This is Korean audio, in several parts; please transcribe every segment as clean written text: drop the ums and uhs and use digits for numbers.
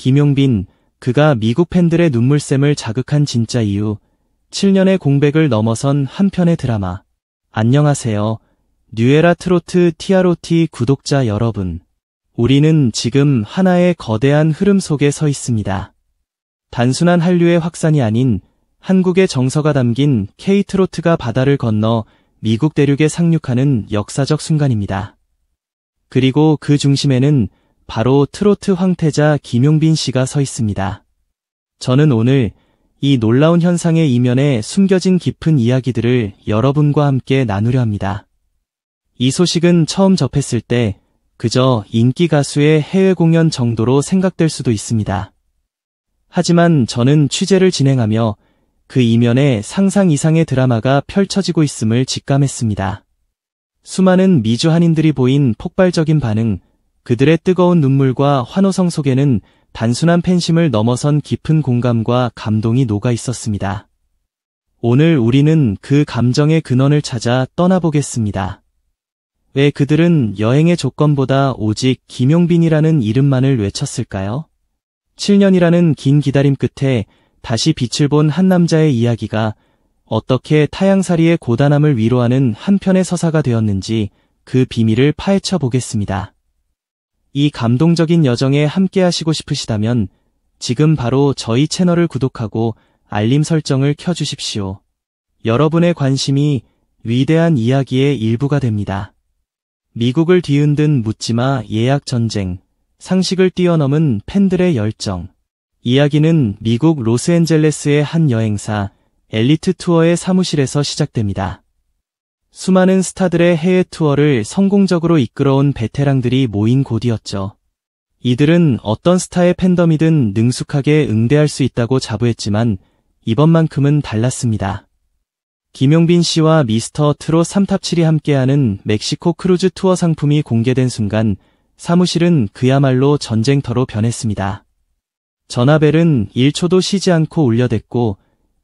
김용빈, 그가 미국 팬들의 눈물샘을 자극한 진짜 이유, 7년의 공백을 넘어선 한 편의 드라마. 안녕하세요. 뉴에라 트로트 TROT 구독자 여러분. 우리는 지금 하나의 거대한 흐름 속에 서 있습니다. 단순한 한류의 확산이 아닌 한국의 정서가 담긴 K-트로트가 바다를 건너 미국 대륙에 상륙하는 역사적 순간입니다. 그리고 그 중심에는 바로 트로트 황태자 김용빈 씨가 서 있습니다. 저는 오늘 이 놀라운 현상의 이면에 숨겨진 깊은 이야기들을 여러분과 함께 나누려 합니다. 이 소식은 처음 접했을 때 그저 인기 가수의 해외 공연 정도로 생각될 수도 있습니다. 하지만 저는 취재를 진행하며 그 이면에 상상 이상의 드라마가 펼쳐지고 있음을 직감했습니다. 수많은 미주 한인들이 보인 폭발적인 반응, 그들의 뜨거운 눈물과 환호성 속에는 단순한 팬심을 넘어선 깊은 공감과 감동이 녹아 있었습니다. 오늘 우리는 그 감정의 근원을 찾아 떠나보겠습니다. 왜 그들은 여행의 조건보다 오직 김용빈이라는 이름만을 외쳤을까요? 7년이라는 긴 기다림 끝에 다시 빛을 본 한 남자의 이야기가 어떻게 타향살이의 고단함을 위로하는 한 편의 서사가 되었는지 그 비밀을 파헤쳐 보겠습니다. 이 감동적인 여정에 함께 하시고 싶으시다면 지금 바로 저희 채널을 구독하고 알림 설정을 켜주십시오. 여러분의 관심이 위대한 이야기의 일부가 됩니다. 미국을 뒤흔든 묻지마 예약 전쟁, 상식을 뛰어넘은 팬들의 열정. 이야기는 미국 로스앤젤레스의 한 여행사 엘리트 투어의 사무실에서 시작됩니다. 수많은 스타들의 해외 투어를 성공적으로 이끌어온 베테랑들이 모인 곳이었죠. 이들은 어떤 스타의 팬덤이든 능숙하게 응대할 수 있다고 자부했지만 이번만큼은 달랐습니다. 김용빈 씨와 미스터 트롯 3탑7이 함께하는 멕시코 크루즈 투어 상품이 공개된 순간 사무실은 그야말로 전쟁터로 변했습니다. 전화벨은 1초도 쉬지 않고 울려댔고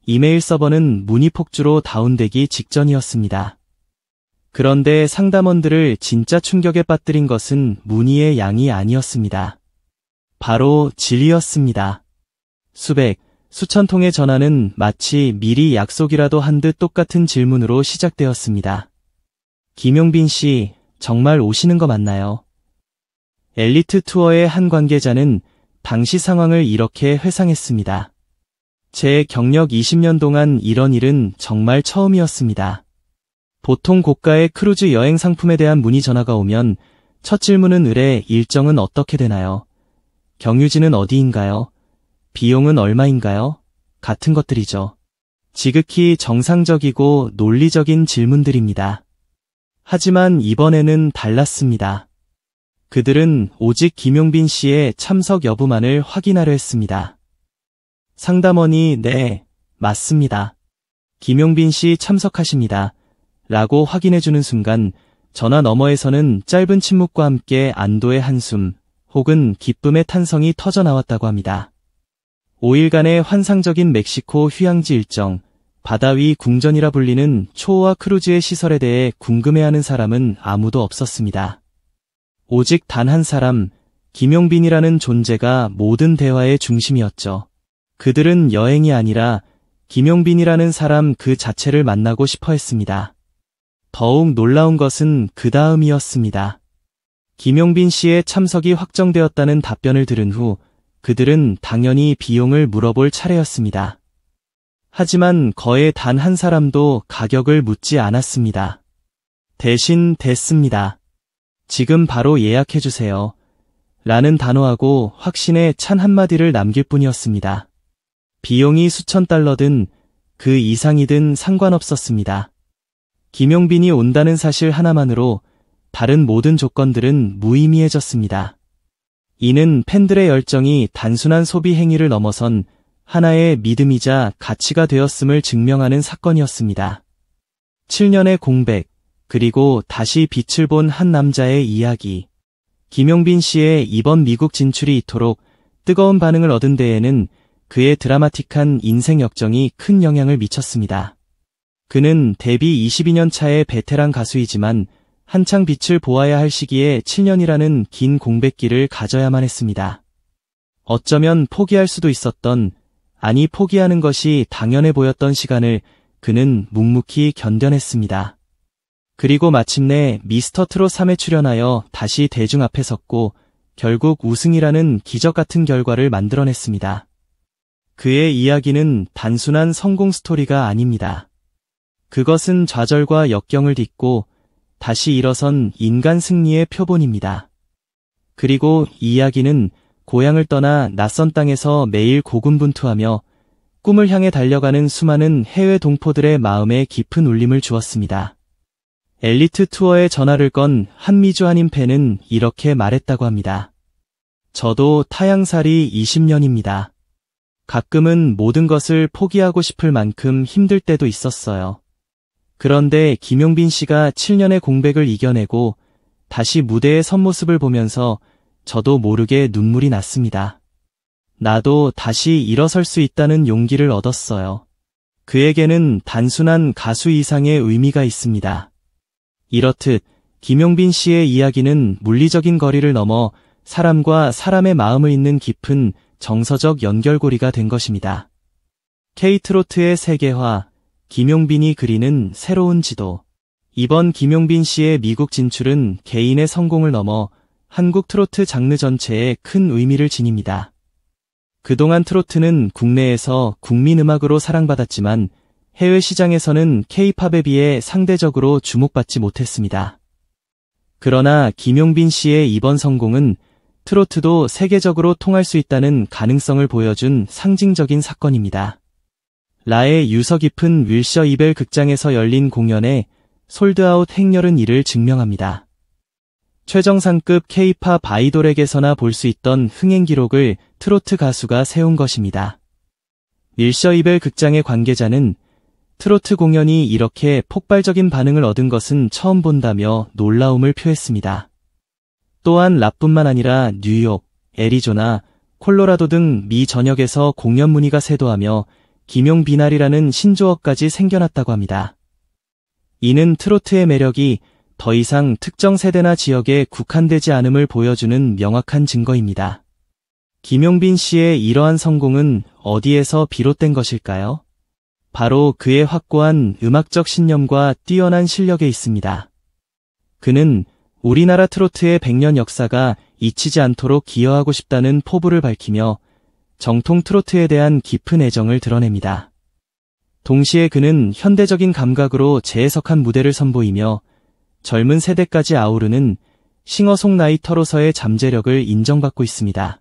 이메일 서버는 문의 폭주로 다운되기 직전이었습니다. 그런데 상담원들을 진짜 충격에 빠뜨린 것은 문의의 양이 아니었습니다. 바로 질이었습니다. 수백, 수천 통의 전화는 마치 미리 약속이라도 한 듯 똑같은 질문으로 시작되었습니다. 김용빈 씨, 정말 오시는 거 맞나요? 엘리트 투어의 한 관계자는 당시 상황을 이렇게 회상했습니다. 제 경력 20년 동안 이런 일은 정말 처음이었습니다. 보통 고가의 크루즈 여행 상품에 대한 문의 전화가 오면 첫 질문은 의뢰 일정은 어떻게 되나요? 경유지는 어디인가요? 비용은 얼마인가요? 같은 것들이죠. 지극히 정상적이고 논리적인 질문들입니다. 하지만 이번에는 달랐습니다. 그들은 오직 김용빈 씨의 참석 여부만을 확인하려 했습니다. 상담원이 네, 맞습니다. 김용빈 씨 참석하십니다. 라고 확인해주는 순간 전화 너머에서는 짧은 침묵과 함께 안도의 한숨 혹은 기쁨의 탄성이 터져나왔다고 합니다. 5일간의 환상적인 멕시코 휴양지 일정, 바다 위 궁전이라 불리는 초호화 크루즈의 시설에 대해 궁금해하는 사람은 아무도 없었습니다. 오직 단 한 사람, 김용빈이라는 존재가 모든 대화의 중심이었죠. 그들은 여행이 아니라 김용빈이라는 사람 그 자체를 만나고 싶어 했습니다. 더욱 놀라운 것은 그 다음이었습니다. 김용빈 씨의 참석이 확정되었다는 답변을 들은 후 그들은 당연히 비용을 물어볼 차례였습니다. 하지만 거의 단 한 사람도 가격을 묻지 않았습니다. 대신 됐습니다. 지금 바로 예약해주세요. 라는 단호하고 확신에 찬 한마디를 남길 뿐이었습니다. 비용이 수천 달러든 그 이상이든 상관없었습니다. 김용빈이 온다는 사실 하나만으로 다른 모든 조건들은 무의미해졌습니다. 이는 팬들의 열정이 단순한 소비 행위를 넘어선 하나의 믿음이자 가치가 되었음을 증명하는 사건이었습니다. 7년의 공백, 그리고 다시 빛을 본 한 남자의 이야기. 김용빈 씨의 이번 미국 진출이 이토록 뜨거운 반응을 얻은 데에는 그의 드라마틱한 인생 역정이 큰 영향을 미쳤습니다. 그는 데뷔 22년 차의 베테랑 가수이지만 한창 빛을 보아야 할 시기에 7년이라는 긴 공백기를 가져야만 했습니다. 어쩌면 포기할 수도 있었던, 아니 포기하는 것이 당연해 보였던 시간을 그는 묵묵히 견뎌냈습니다. 그리고 마침내 미스터 트롯 3에 출연하여 다시 대중 앞에 섰고 결국 우승이라는 기적 같은 결과를 만들어냈습니다. 그의 이야기는 단순한 성공 스토리가 아닙니다. 그것은 좌절과 역경을 딛고 다시 일어선 인간 승리의 표본입니다. 그리고 이 이야기는 고향을 떠나 낯선 땅에서 매일 고군분투하며 꿈을 향해 달려가는 수많은 해외 동포들의 마음에 깊은 울림을 주었습니다. 엘리트 투어에 전화를 건 한미주 한인 팬은 이렇게 말했다고 합니다. 저도 타향살이 20년입니다. 가끔은 모든 것을 포기하고 싶을 만큼 힘들 때도 있었어요. 그런데 김용빈 씨가 7년의 공백을 이겨내고 다시 무대에 선 모습을 보면서 저도 모르게 눈물이 났습니다. 나도 다시 일어설 수 있다는 용기를 얻었어요. 그에게는 단순한 가수 이상의 의미가 있습니다. 이렇듯 김용빈 씨의 이야기는 물리적인 거리를 넘어 사람과 사람의 마음을 잇는 깊은 정서적 연결고리가 된 것입니다. K트로트의 세계화, 김용빈이 그리는 새로운 지도. 이번 김용빈 씨의 미국 진출은 개인의 성공을 넘어 한국 트로트 장르 전체에 큰 의미를 지닙니다. 그동안 트로트는 국내에서 국민음악으로 사랑받았지만 해외 시장에서는 K-팝에 비해 상대적으로 주목받지 못했습니다. 그러나 김용빈 씨의 이번 성공은 트로트도 세계적으로 통할 수 있다는 가능성을 보여준 상징적인 사건입니다. 라의 유서 깊은 윌셔 이벨 극장에서 열린 공연에 솔드아웃 행렬은 이를 증명합니다. 최정상급 K-팝 아이돌에게서나 볼 수 있던 흥행 기록을 트로트 가수가 세운 것입니다. 윌셔 이벨 극장의 관계자는 트로트 공연이 이렇게 폭발적인 반응을 얻은 것은 처음 본다며 놀라움을 표했습니다. 또한 라뿐만 아니라 뉴욕, 애리조나, 콜로라도 등 미 전역에서 공연 문의가 쇄도하며 김용빈알이라는 신조어까지 생겨났다고 합니다. 이는 트로트의 매력이 더 이상 특정 세대나 지역에 국한되지 않음을 보여주는 명확한 증거입니다. 김용빈 씨의 이러한 성공은 어디에서 비롯된 것일까요? 바로 그의 확고한 음악적 신념과 뛰어난 실력에 있습니다. 그는 우리나라 트로트의 100년 역사가 잊히지 않도록 기여하고 싶다는 포부를 밝히며 정통 트로트에 대한 깊은 애정을 드러냅니다. 동시에 그는 현대적인 감각으로 재해석한 무대를 선보이며 젊은 세대까지 아우르는 싱어송라이터로서의 잠재력을 인정받고 있습니다.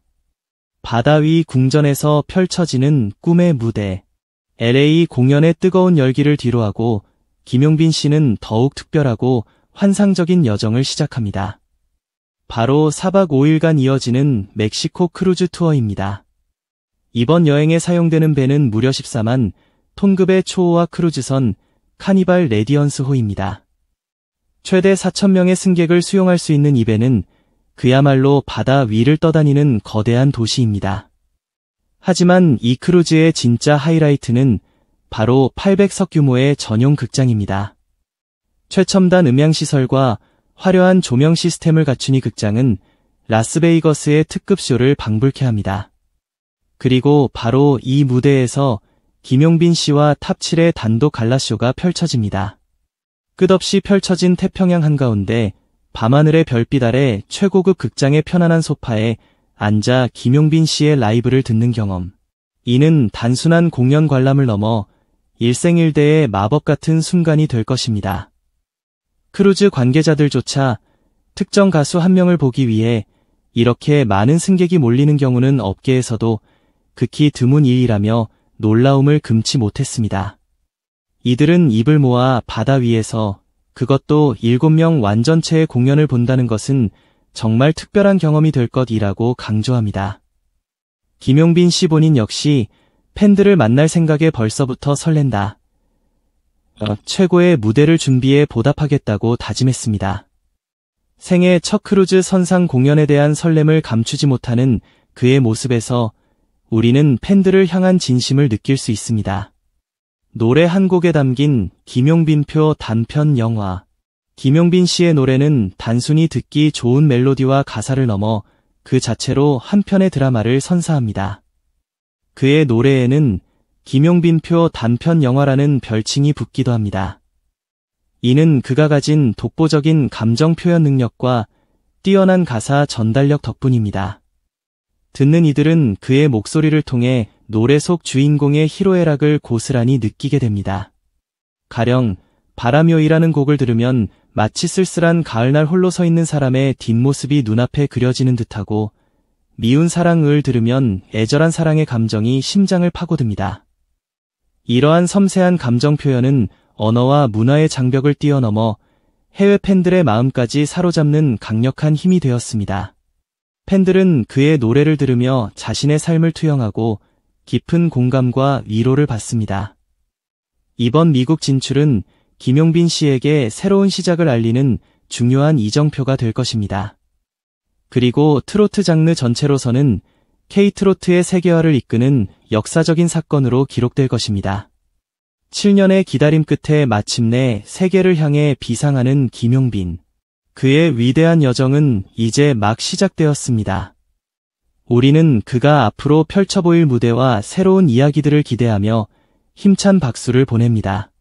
바다 위 궁전에서 펼쳐지는 꿈의 무대. LA 공연의 뜨거운 열기를 뒤로하고 김용빈 씨는 더욱 특별하고 환상적인 여정을 시작합니다. 바로 4박 5일간 이어지는 멕시코 크루즈 투어입니다. 이번 여행에 사용되는 배는 무려 14만 톤급의 초호화 크루즈선 카니발 레디언스호입니다. 최대 4,000명의 승객을 수용할 수 있는 이 배는 그야말로 바다 위를 떠다니는 거대한 도시입니다. 하지만 이 크루즈의 진짜 하이라이트는 바로 800석 규모의 전용 극장입니다. 최첨단 음향시설과 화려한 조명 시스템을 갖춘 이 극장은 라스베이거스의 특급 쇼를 방불케 합니다. 그리고 바로 이 무대에서 김용빈 씨와 탑7의 단독 갈라쇼가 펼쳐집니다. 끝없이 펼쳐진 태평양 한가운데 밤하늘의 별빛 아래 최고급 극장의 편안한 소파에 앉아 김용빈 씨의 라이브를 듣는 경험. 이는 단순한 공연 관람을 넘어 일생일대의 마법 같은 순간이 될 것입니다. 크루즈 관계자들조차 특정 가수 한 명을 보기 위해 이렇게 많은 승객이 몰리는 경우는 업계에서도 극히 드문 일이라며 놀라움을 금치 못했습니다. 이들은 입을 모아 바다 위에서 그것도 7명 완전체의 공연을 본다는 것은 정말 특별한 경험이 될 것이라고 강조합니다. 김용빈 씨 본인 역시 팬들을 만날 생각에 벌써부터 설렌다. 최고의 무대를 준비해 보답하겠다고 다짐했습니다. 생애 첫 크루즈 선상 공연에 대한 설렘을 감추지 못하는 그의 모습에서 우리는 팬들을 향한 진심을 느낄 수 있습니다. 노래 한 곡에 담긴 김용빈표 단편 영화. 김용빈 씨의 노래는 단순히 듣기 좋은 멜로디와 가사를 넘어 그 자체로 한 편의 드라마를 선사합니다. 그의 노래에는 김용빈표 단편 영화라는 별칭이 붙기도 합니다. 이는 그가 가진 독보적인 감정 표현 능력과 뛰어난 가사 전달력 덕분입니다. 듣는 이들은 그의 목소리를 통해 노래 속 주인공의 희로애락을 고스란히 느끼게 됩니다. 가령 바람요이라는 곡을 들으면 마치 쓸쓸한 가을날 홀로 서 있는 사람의 뒷모습이 눈앞에 그려지는 듯하고, 미운 사랑을 들으면 애절한 사랑의 감정이 심장을 파고듭니다. 이러한 섬세한 감정 표현은 언어와 문화의 장벽을 뛰어넘어 해외 팬들의 마음까지 사로잡는 강력한 힘이 되었습니다. 팬들은 그의 노래를 들으며 자신의 삶을 투영하고 깊은 공감과 위로를 받습니다. 이번 미국 진출은 김용빈 씨에게 새로운 시작을 알리는 중요한 이정표가 될 것입니다. 그리고 트로트 장르 전체로서는 K-트로트의 세계화를 이끄는 역사적인 사건으로 기록될 것입니다. 7년의 기다림 끝에 마침내 세계를 향해 비상하는 김용빈. 그의 위대한 여정은 이제 막 시작되었습니다. 우리는 그가 앞으로 펼쳐 보일 무대와 새로운 이야기들을 기대하며 힘찬 박수를 보냅니다.